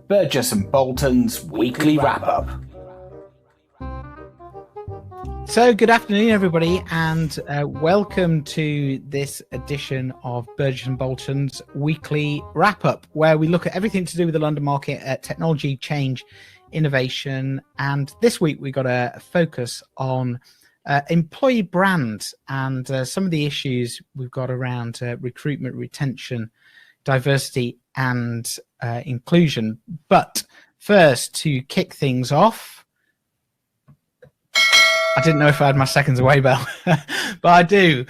Burgess and Bolton's weekly wrap-up. So good afternoon, everybody, and welcome to this edition of Burgess and Bolton's weekly wrap-up, where we look at everything to do with the London market, technology, change, innovation. And this week we got a focus on employee brand and some of the issues we've got around recruitment, retention, diversity and inclusion. But first, to kick things off, I didn't know if I had my seconds away bell, but I do.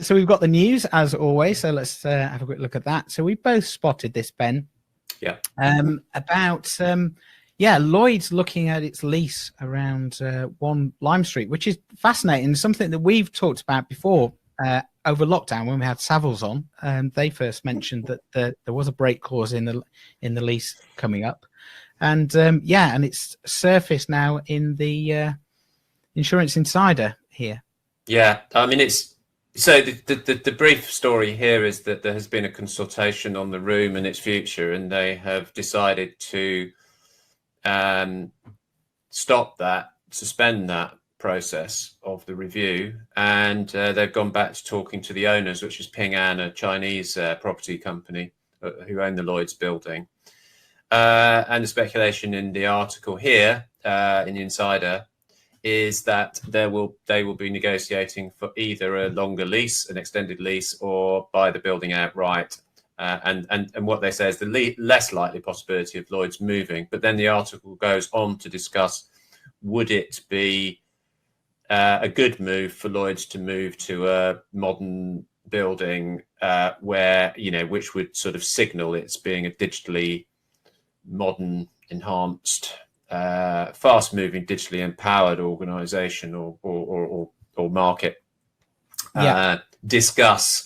So we've got the news as always. So let's have a quick look at that. So we both spotted this, Ben. Yeah. About Lloyd's looking at its lease around 1 Lime Street, which is fascinating. Something that we've talked about before over lockdown when we had Savills on. They first mentioned that there was a break clause in the lease coming up, and and it's surfaced now in the Insurance Insider here. Yeah, I mean, it's so the brief story here is that there has been a consultation on the room and its future, and they have decided to suspend that process of the review, and they've gone back to talking to the owners, which is Ping An, a Chinese property company who own the Lloyd's building. And the speculation in the article here in the Insider is that they will be negotiating for either a longer lease, an extended lease, or buy the building outright. And what they say is the less likely possibility of Lloyd's moving. But then the article goes on to discuss, would it be a good move for Lloyd's to move to a modern building which would sort of signal it's being a digitally modern, enhanced, fast-moving, digitally empowered organisation or market. Discuss.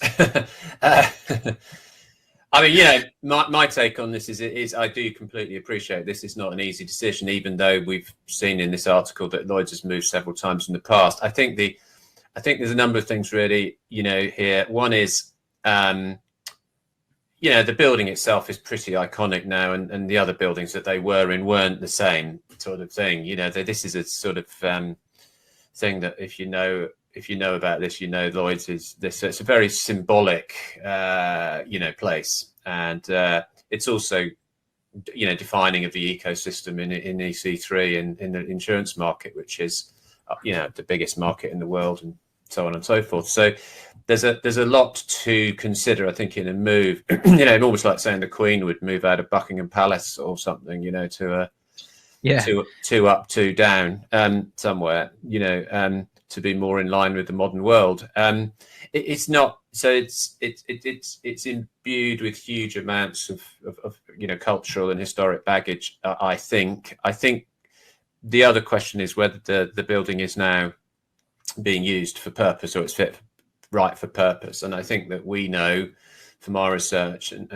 I mean, my take on this is I do completely appreciate this is not an easy decision, even though we've seen in this article that Lloyd's has moved several times in the past. I think there's a number of things really, here. One is, the building itself is pretty iconic now, and the other buildings that they were in weren't the same sort of thing. This is a sort of thing that if you know about this, Lloyd's is this. It's a very symbolic, place, and it's also, defining of the ecosystem in EC3 and in the insurance market, which is, the biggest market in the world, and so on and so forth. So there's a lot to consider, I think, in a move. Almost like saying the Queen would move out of Buckingham Palace or something, to two up, two down, somewhere, to be more in line with the modern world. It's not, so it's imbued with huge amounts of cultural and historic baggage. I think the other question is whether the building is now being used for purpose, or it's right for purpose. And I think that we know from our research and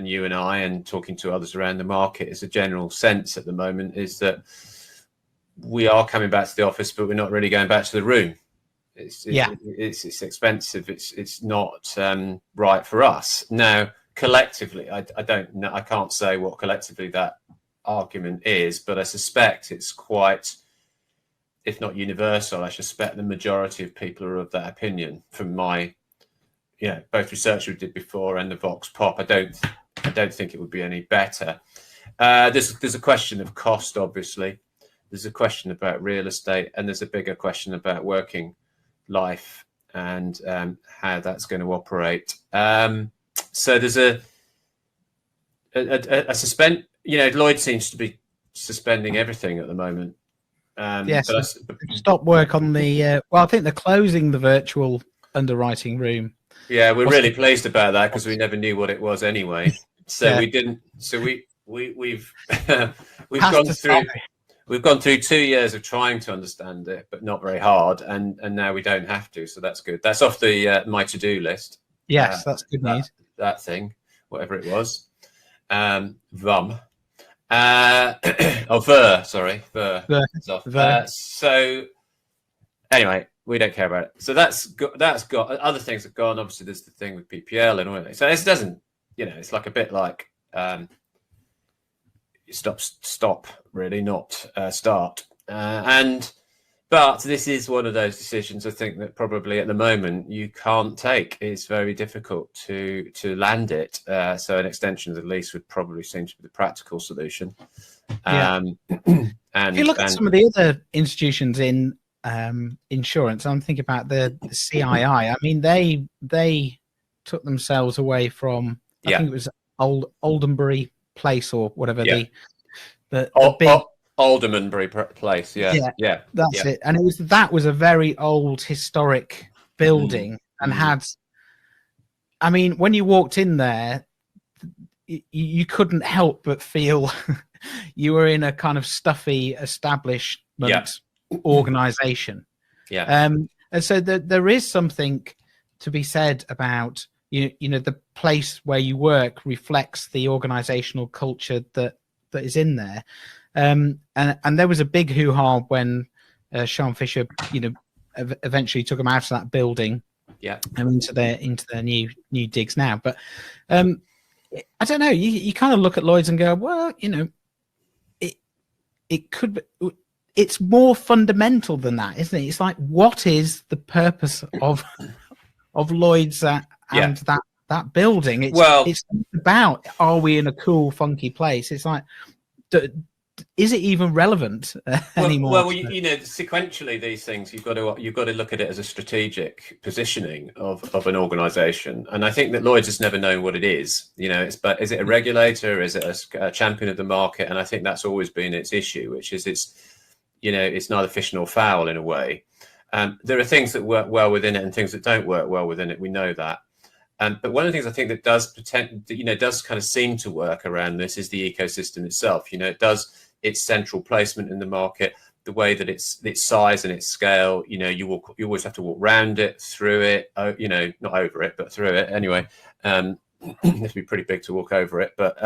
you and I and talking to others around the market, is a general sense at the moment is that we are coming back to the office, but we're not really going back to the room. It's expensive. It's not right for us. Now, collectively, I don't know. I can't say what collectively that argument is, but I suspect it's quite, if not universal, I suspect the majority of people are of that opinion. From my, both research we did before and the Vox Pop, I don't think it would be any better. There's a question of cost, obviously. There's a question about real estate, and there's a bigger question about working life and how that's going to operate. So there's a suspend. Lloyd seems to be suspending everything at the moment. Yes, stop work on the. I think they're closing the virtual underwriting room. Yeah, we're really pleased about that because we never knew what it was anyway. So we didn't. So we've gone through. We've gone through 2 years of trying to understand it, but not very hard, and now we don't have to, so that's good. That's off the my to-do list. Yes, that's good news. That thing, whatever it was, Ver. So anyway, we don't care about it. So that's got other things have gone. Obviously, there's the thing with PPL and all that. So it doesn't, it's like a bit like. stop, really, not start. But this is one of those decisions I think that probably at the moment you can't take. It's very difficult to land it. So an extension of the lease would probably seem to be the practical solution. And if you look at some of the other institutions in insurance, I'm thinking about the CII. I mean, they took themselves away from, I think it was Aldermanbury Place or whatever, the big Aldermanbury Place. That's it. And that was a very old historic building and had, I mean, when you walked in there, you couldn't help but feel you were in a kind of stuffy establishment organization. And so there is something to be said about, you know, the place where you work reflects the organizational culture that is in there. And there was a big hoo-ha when Sean Fisher, you know, eventually took them out of that building, and into their new digs now. But I don't know. You kind of look at Lloyd's and go, well, you know, it could be. It's more fundamental than that, isn't it? It's like, what is the purpose of Lloyd's and that building? It's about, are we in a cool, funky place? It's like, is it even relevant anymore? Well, you know, sequentially, these things you've got to look at it as a strategic positioning of an organisation, and I think that Lloyd's has never known what it is. You know, but is it a regulator? Is it a champion of the market? And I think that's always been its issue, which is it's neither fish nor fowl in a way. There are things that work well within it and things that don't work well within it. We know that. But one of the things I think that does kind of seem to work around this is the ecosystem itself. You know, its central placement in the market, the way that its size and its scale. You know, you always have to walk around it, through it. You know, not over it, but through it anyway. It has to be pretty big to walk over it, but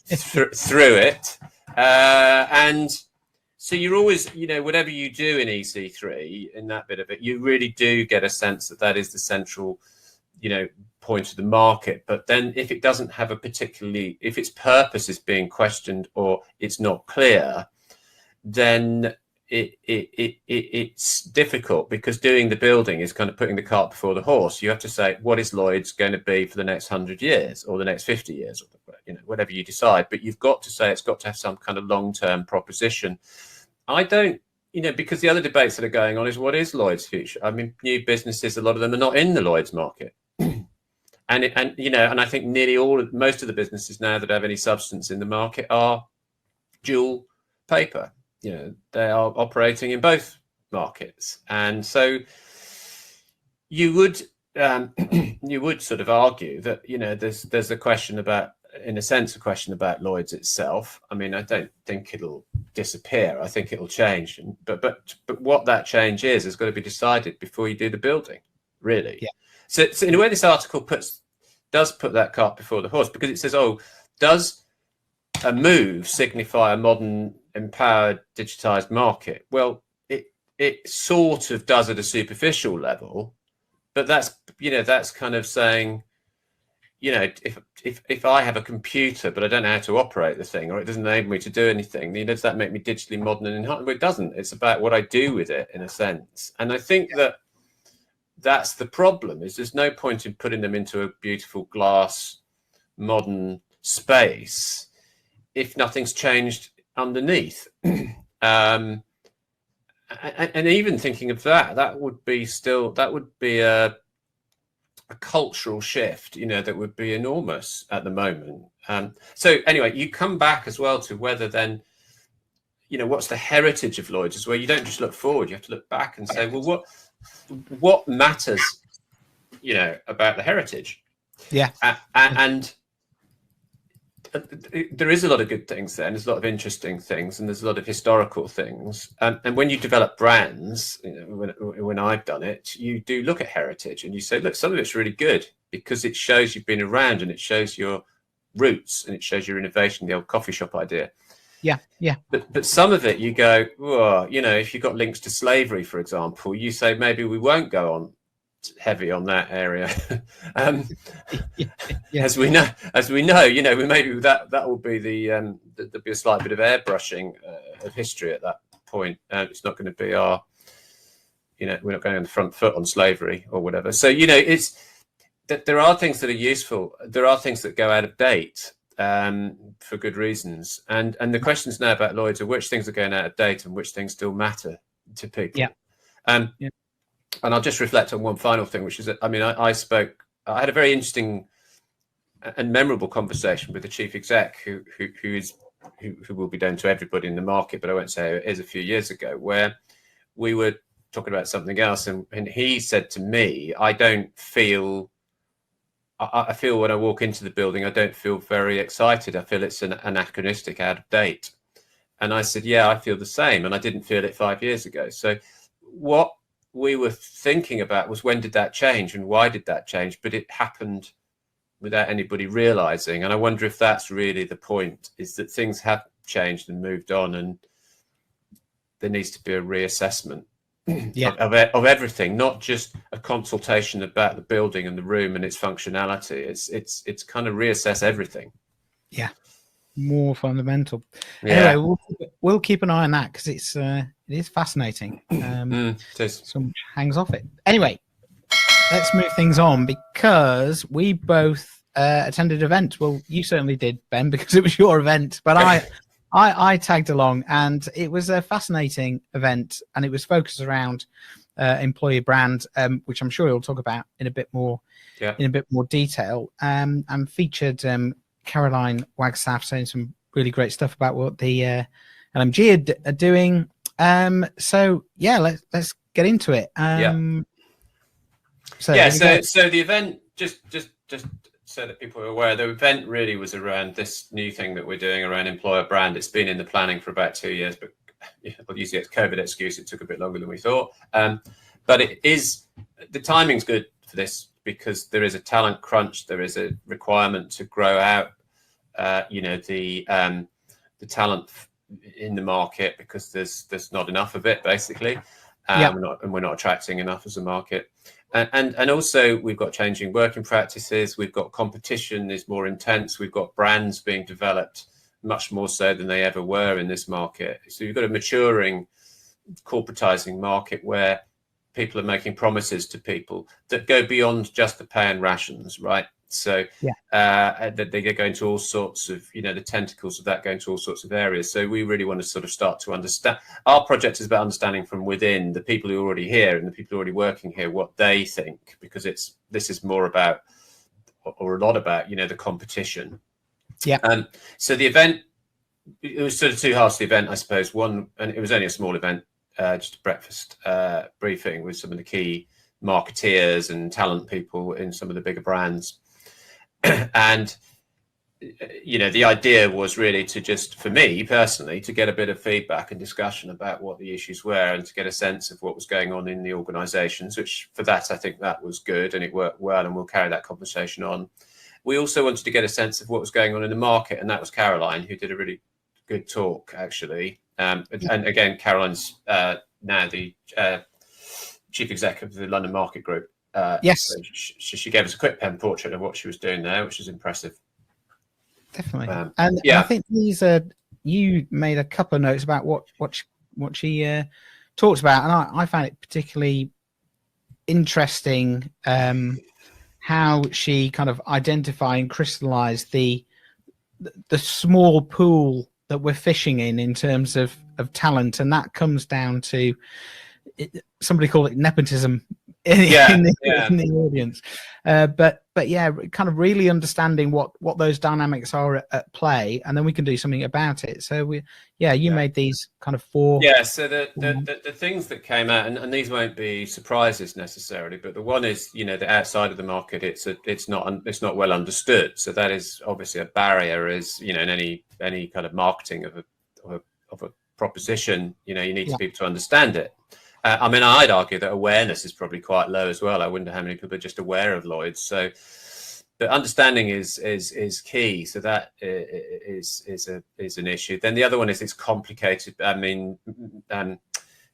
through it. And so you're always, you know, whatever you do in EC3, in that bit of it, you really do get a sense that is the central, you know, point of the market. But then if it doesn't have if its purpose is being questioned or it's not clear, then it's difficult, because doing the building is kind of putting the cart before the horse. You have to say, what is Lloyd's going to be for the next 100 years or the next 50 years, or, you know, whatever you decide. But you've got to say it's got to have some kind of long-term proposition. I don't, you know, because the other debates that are going on is, what is Lloyd's future? I mean, new businesses, a lot of them are not in the Lloyd's market. And you know, and I think most of the businesses now that have any substance in the market are dual paper. You know, they are operating in both markets, and so you would sort of argue that, you know, there's a question about, in a sense, a question about Lloyd's itself. I mean, I don't think it'll disappear. I think it'll change, but what that change is has got to be decided before you do the building, really. Yeah. So in a way, this article does put that cart before the horse, because it says, oh, does a move signify a modern, empowered, digitized market? Well, it sort of does at a superficial level, but that's, you know, that's kind of saying, you know, if I have a computer but I don't know how to operate the thing, or it doesn't enable me to do anything, you know, does that make me digitally modern and enhanced? Well, it doesn't. It's about what I do with it, in a sense. And I think that's the problem, is there's no point in putting them into a beautiful glass modern space if nothing's changed underneath. And even thinking of that would be a cultural shift, you know, that would be enormous at the moment. So anyway, you come back as well to whether then, you know, what's the heritage of Lloyd's, is where you don't just look forward, you have to look back and say, well, what matters, you know, about the heritage? Yeah. And there is a lot of good things there, and there's a lot of interesting things, and there's a lot of historical things. And when you develop brands, you know, when I've done it, you do look at heritage and you say, look, some of it's really good because it shows you've been around, and it shows your roots, and it shows your innovation, the old coffee shop idea. Yeah, yeah. But some of it, you go, oh, you know, if you've got links to slavery, for example, you say maybe we won't go on heavy on that area. um, Yeah. As we know, you know, maybe that will be there'll be a slight bit of airbrushing of history at that point. It's not going to be our, you know, we're not going on the front foot on slavery or whatever. So, you know, it's that there are things that are useful. There are things that go out of date for good reasons. And the questions now about Lloyd's are which things are going out of date and which things still matter to people. Yeah. And I'll just reflect on one final thing, which is that, I mean, I had a very interesting and memorable conversation with the chief exec who will be known to everybody in the market, but I won't say it is, a few years ago, where we were talking about something else. And he said to me, I feel when I walk into the building, I don't feel very excited. I feel it's anachronistic, out of date. And I said, yeah, I feel the same. And I didn't feel it 5 years ago. So what we were thinking about was, when did that change and why did that change? But it happened without anybody realizing. And I wonder if that's really the point, is that things have changed and moved on, and there needs to be a reassessment of everything, not just a consultation about the building and the room and its functionality. It's kind of reassess everything. Yeah, more fundamental. Anyway, we'll keep an eye on that, because it is fascinating. So much hangs off it. Anyway, let's move things on, because we both attended events. Well, you certainly did, Ben, because it was your event, but I tagged along, and it was a fascinating event, and it was focused around employer brand, which I'm sure you'll talk about in a bit more detail, and featured Caroline Wagstaff saying some really great stuff about what the LMG are doing. So yeah, let's get into it. So the event, just so that people are aware, the event really was around this new thing that we're doing around employer brand. It's been in the planning for about 2 years, but I'll use the COVID excuse, it took a bit longer than we thought. But it is, the timing's good for this, because there is a talent crunch. There is a requirement to grow out, the talent in the market, because there's not enough of it, basically. We're not attracting enough as a market. And also we've got changing working practices. We've got competition is more intense. We've got brands being developed much more so than they ever were in this market. So you've got a maturing, corporatizing market where people are making promises to people that go beyond just the pay and rations, right? So that they go into all sorts of, the tentacles of that go into all sorts of areas. So we really want to sort of start to understand. Our project is about understanding from within the people who are already here and the people who are already working here, what they think, because this is more about, or a lot about, the competition. So the event, it was sort of two halves to the event, I suppose. One, and it was only a small event, just a breakfast briefing with some of the key marketeers and talent people in some of the bigger brands. And the idea was really to just, for me personally, to get a bit of feedback and discussion about what the issues were, and to get a sense of what was going on in the organizations, which for that I think that was good, and it worked well, and we'll carry that conversation on. We also wanted to get a sense of what was going on in the market, and that was Caroline, who did a really good talk, actually. And again, Caroline's now the chief executive of the London Market Group. Yes. So she gave us a quick pen portrait of what she was doing there, which is impressive. Definitely. And I think these you made a couple of notes about what she talked about, and I found it particularly interesting how she kind of identified and crystallized the small pool that we're fishing in terms of talent, and that comes down to somebody called it nepotism in the audience, but yeah, kind of really understanding what those dynamics are at play, and then we can do something about it. So you made these kind of four. So the things that came out, and these won't be surprises necessarily, but the one is, the outside of the market, it's not well understood. So that is obviously a barrier, is in any kind of marketing of a proposition. You need to be able to understand it. I'd argue that awareness is probably quite low as well. I wonder how many people are just aware of Lloyd's. So, but understanding is key. So that is an issue. Then the other one is it's complicated.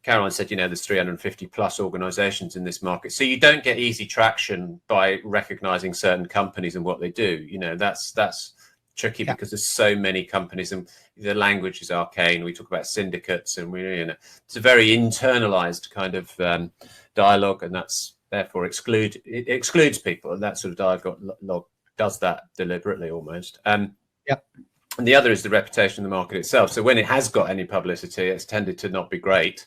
Caroline said, there's 350 plus organizations in this market. So you don't get easy traction by recognizing certain companies and what they do. That's tricky because there's so many companies and the language is arcane. We talk about syndicates and it's a very internalized kind of dialogue, and that's therefore excludes people. And that sort of dialogue does that deliberately almost. And the other is the reputation of the market itself. So when it has got any publicity, it's tended to not be great,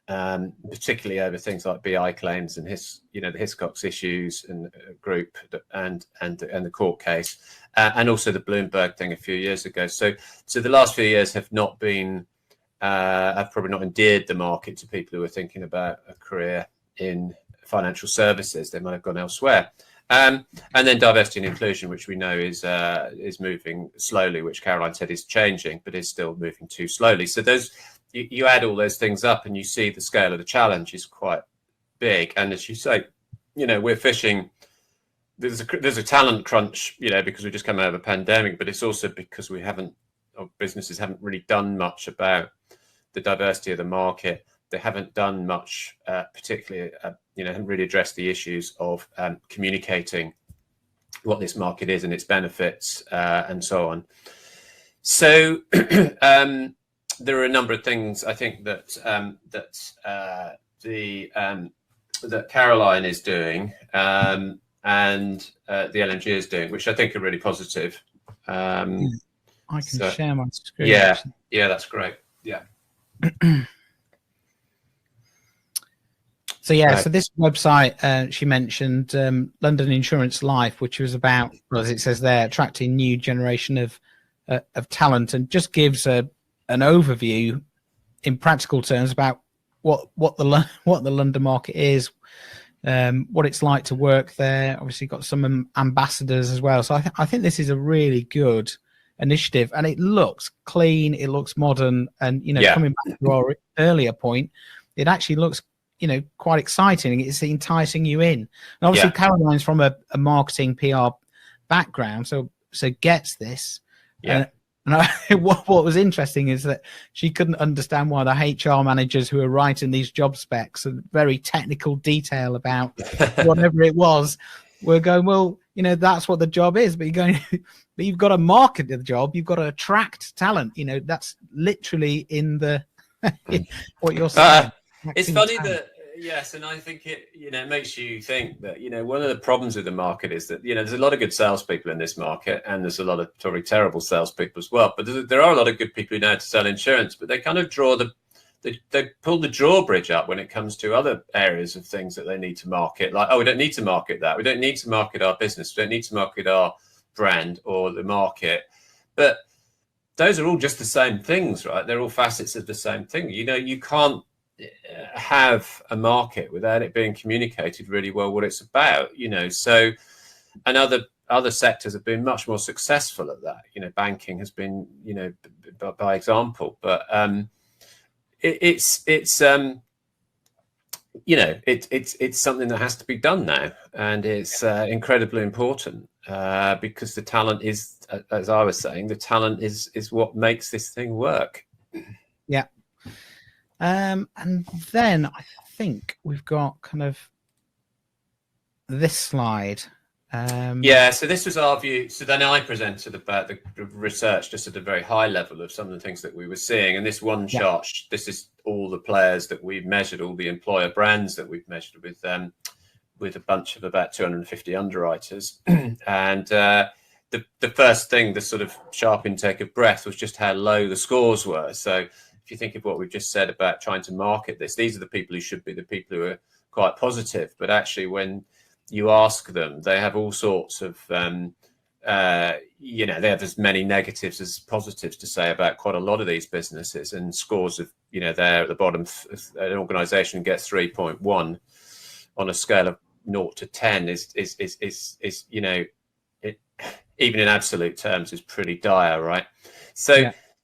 particularly over things like BI claims and the Hiscox issues and group and the court case, and also the Bloomberg thing a few years ago. So the last few years have not been, have probably not endeared the market to people who are thinking about a career in financial services. They might have gone elsewhere. And then diversity and inclusion, which we know is moving slowly, which Caroline said is changing, but is still moving too slowly. So you add all those things up and you see the scale of the challenge is quite big. And as you say, we're fishing. There's a talent crunch, because we just come out of a pandemic, but it's also because businesses haven't really done much about the diversity of the market. They haven't done much, particularly, haven't really addressed the issues of communicating what this market is and its benefits and so on. So there are a number of things I think that Caroline is doing and the LNG is doing, which I think are really positive. I can share my screen. Yeah, that's great. Yeah. So so this website she mentioned, London Insurance Life, which was about, as it says there, attracting new generation of talent, and just gives an overview in practical terms about what the London market is, what it's like to work there. Obviously, got some ambassadors as well. So I think this is a really good initiative, and it looks clean, it looks modern, and coming back to our earlier point, it actually looks quite exciting. It's enticing you in. And obviously Caroline's from a marketing PR background, so gets this. And what was interesting is that she couldn't understand why the HR managers who are writing these job specs and very technical detail about whatever it was were going, well, that's what the job is, but but you've got to market the job, you've got to attract talent. That's literally in the what you're saying. It's funny that, yes, and I think it makes you think that, one of the problems with the market is that, there's a lot of good salespeople in this market, and there's a lot of totally terrible salespeople as well. But there are a lot of good people who know how to sell insurance, but they kind of they pull the drawbridge up when it comes to other areas of things that they need to market. Like, we don't need to market that. We don't need to market our business. We don't need to market our brand or the market. But those are all just the same things, right? They're all facets of the same thing. You can't have a market without it being communicated really well what it's about, so, and other sectors have been much more successful at that. Banking has been, by example, but it's something that has to be done now, and it's incredibly important because the talent is, as I was saying, the talent is what makes this thing work. Yeah. And then I think we've got kind of this slide. So this was our view. So then I presented about the research just at a very high level of some of the things that we were seeing. And this one chart, this is all the players that we've measured, all the employer brands that we've measured with a bunch of about 250 underwriters. And the first thing, the sort of sharp intake of breath, was just how low the scores were. So if you think of what we've just said about trying to market this, these are the people who should be the people who are quite positive. But actually, when you ask them, they have all sorts of, they have as many negatives as positives to say about quite a lot of these businesses, and scores of, there at the bottom, an organization gets 3.1 on a scale of 0 to 10 is even in absolute terms is pretty dire, right?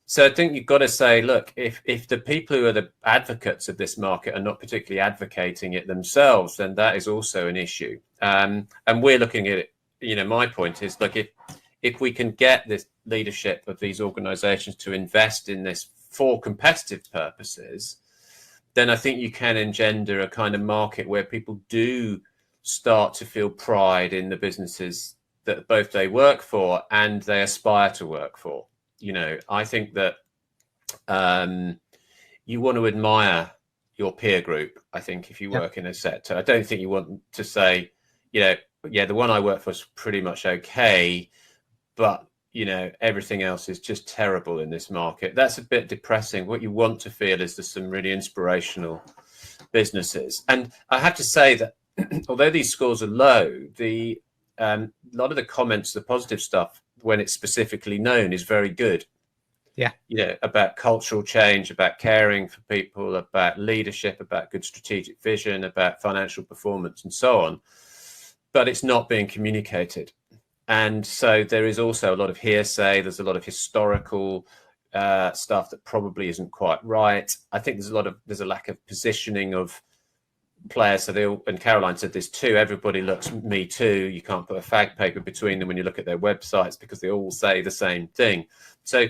So I think you've got to say, look, if the people who are the advocates of this market are not particularly advocating it themselves, then that is also an issue. And we're looking at it, my point is, look, if we can get this leadership of these organizations to invest in this for competitive purposes, then I think you can engender a kind of market where people do start to feel pride in the businesses that both they work for and they aspire to work for. I think that you want to admire your peer group. I think if you work in a sector, I don't think you want to say, the one I work for is pretty much okay, but everything else is just terrible in this market. That's a bit depressing. What you want to feel is there's some really inspirational businesses. And I have to say that although these scores are low, a lot of the comments, the positive stuff, when it's specifically known, is very good. Yeah. About cultural change, about caring for people, about leadership, about good strategic vision, about financial performance and so on. But it's not being communicated. And so there is also a lot of hearsay. There's a lot of historical stuff that probably isn't quite right. I think there's a lack of positioning of players. So and Caroline said this too, everybody looks Me Too. You can't put a fag paper between them when you look at their websites because they all say the same thing. So,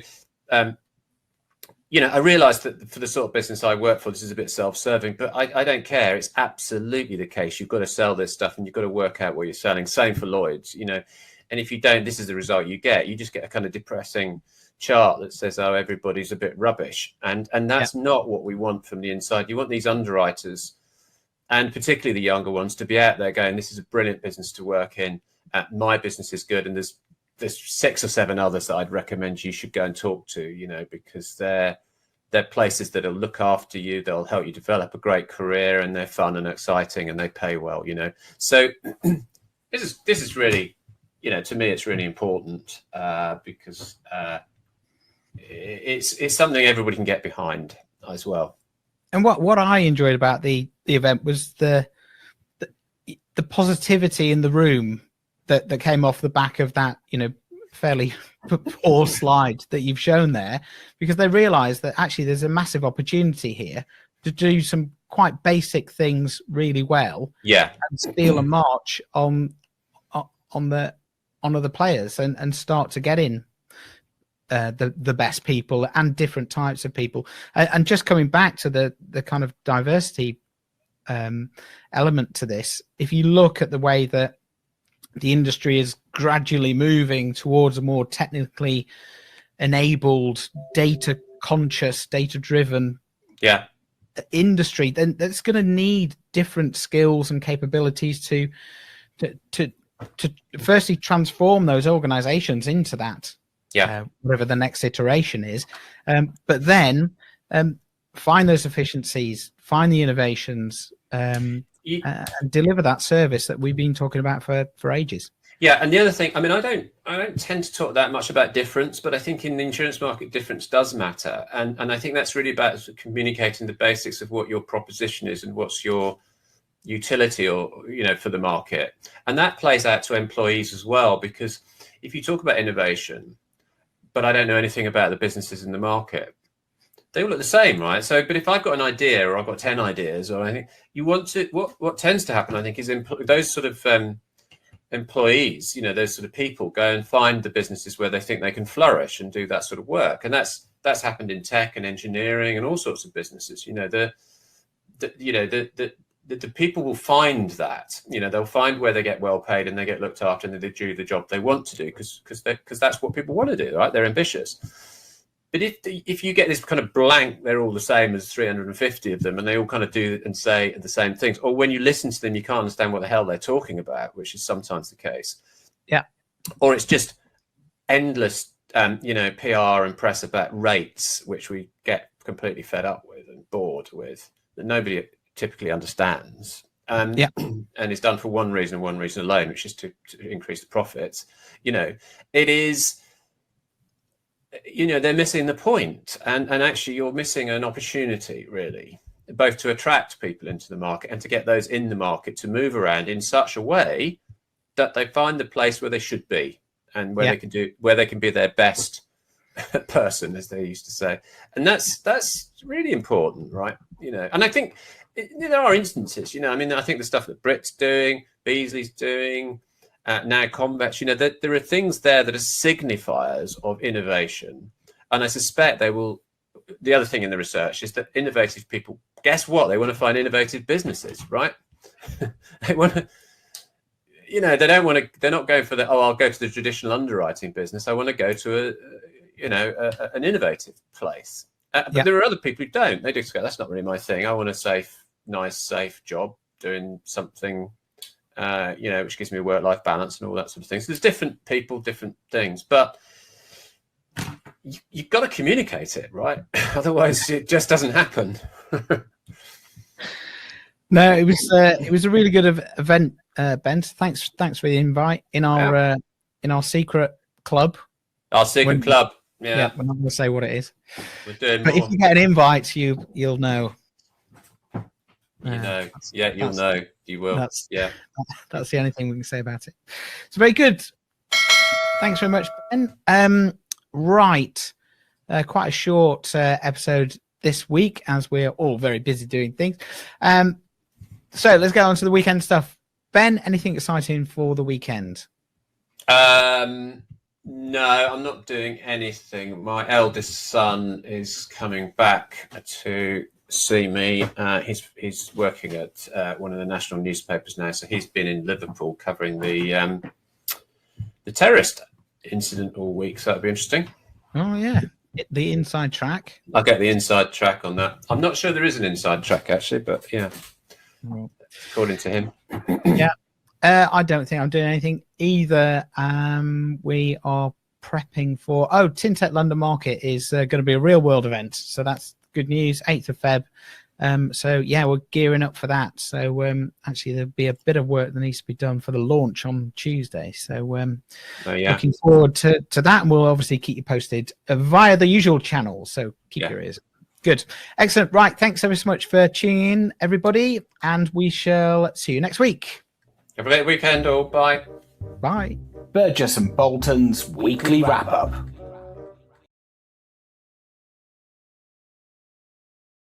I realize that for the sort of business I work for, this is a bit self-serving, but I don't care. It's absolutely the case. You've got to sell this stuff and you've got to work out what you're selling. Same for Lloyd's, and if you don't, this is the result you get. You just get a kind of depressing chart that says, oh, everybody's a bit rubbish. And that's not what we want from the inside. You want these underwriters, and particularly the younger ones, to be out there going, this is a brilliant business to work in. My business is good. And there's 6 or 7 others that I'd recommend you should go and talk to, because they're places that'll look after you. They'll help you develop a great career, and they're fun and exciting and they pay well, So this is really, to me, it's really important because it's something everybody can get behind as well. And what I enjoyed about the event was the positivity in the room that came off the back of that, fairly poor slide that you've shown there, because they realized that actually there's a massive opportunity here to do some quite basic things really well. Yeah. And steal a march on other players and start to get in the best people and different types of people. And just coming back to the kind of diversity element to this, if you look at the way that the industry is gradually moving towards a more technically enabled, data conscious, data driven industry, then that's going to need different skills and capabilities to firstly transform those organizations into that, whatever the next iteration is, but then find those efficiencies, find the innovations, and deliver that service that we've been talking about for ages. Yeah, and the other thing, I don't tend to talk that much about difference, but I think in the insurance market, difference does matter, and I think that's really about communicating the basics of what your proposition is and what's your utility, or for the market, and that plays out to employees as well. Because if you talk about innovation, but I don't know anything about the businesses in the market, they all look the same, right? So, but if I've got an idea, or I've got 10 ideas, or I think you want to, what tends to happen, I think, is those sort of employees, those sort of people go and find the businesses where they think they can flourish and do that sort of work. And that's happened in tech and engineering and all sorts of businesses. The people will find that, they'll find where they get well paid and they get looked after and they do the job they want to do because that's what people want to do, right? They're ambitious. But if you get this kind of blank, they're all the same as 350 of them, and they all kind of do and say the same things, or when you listen to them, you can't understand what the hell they're talking about, which is sometimes the case. Yeah. Or it's just endless, PR and press about rates, which we get completely fed up with and bored with, that nobody typically understands. And is done for one reason and one reason alone, which is to increase the profits. It is... they're missing the point, and actually you're missing an opportunity, really, both to attract people into the market and to get those in the market to move around in such a way that they find the place where they should be and where they can be their best person, as they used to say. And that's really important, right? And I think there are instances, I think the stuff that Brit's doing, Beasley's doing, now Convex, that there are things there that are signifiers of innovation, and I suspect they will. The other thing in the research is that innovative people guess what? They want to find innovative businesses, right? They want to, they don't want to. They're not going for the. Oh, I'll go to the traditional underwriting business. I want to go to an innovative place. But there are other people who don't. They just go, that's not really my thing. I want a nice, safe job doing something, which gives me a work-life balance and all that sort of thing. So there's different people, different things, but you've got to communicate it, right? Otherwise, it just doesn't happen. No, it was a really good event, Ben. Thanks for the invite in our secret club. Our secret club. Yeah, we're not going to say what it is. We're doing but more. If you get an invite, you'll know. You'll know. You will. That's the only thing we can say about it. It's very good. Thanks very much, Ben. Right, quite a short episode this week as we're all very busy doing things. So let's go on to the weekend stuff. Ben, anything exciting for the weekend? No, I'm not doing anything. My eldest son is coming back to see me. He's working at one of the national newspapers now, so he's been in Liverpool covering the terrorist incident all week. So that'll be interesting. Oh yeah, the inside track. I'll get the inside track on that. I'm not sure there is an inside track actually, but yeah, according to him. Yeah. I don't think I'm doing anything either. We are prepping for Tintec London Market is going to be a real world event, so that's good news. 8th of Feb. So yeah, we're gearing up for that. So actually, there'll be a bit of work that needs to be done for the launch on Tuesday. So looking forward to that, and we'll obviously keep you posted via the usual channels. So keep your ears. Good, excellent. Right, thanks ever so much for tuning in, everybody, and we shall see you next week. Have a great weekend, all. Bye. Bye. Burgess and Bolton's weekly wrap-up.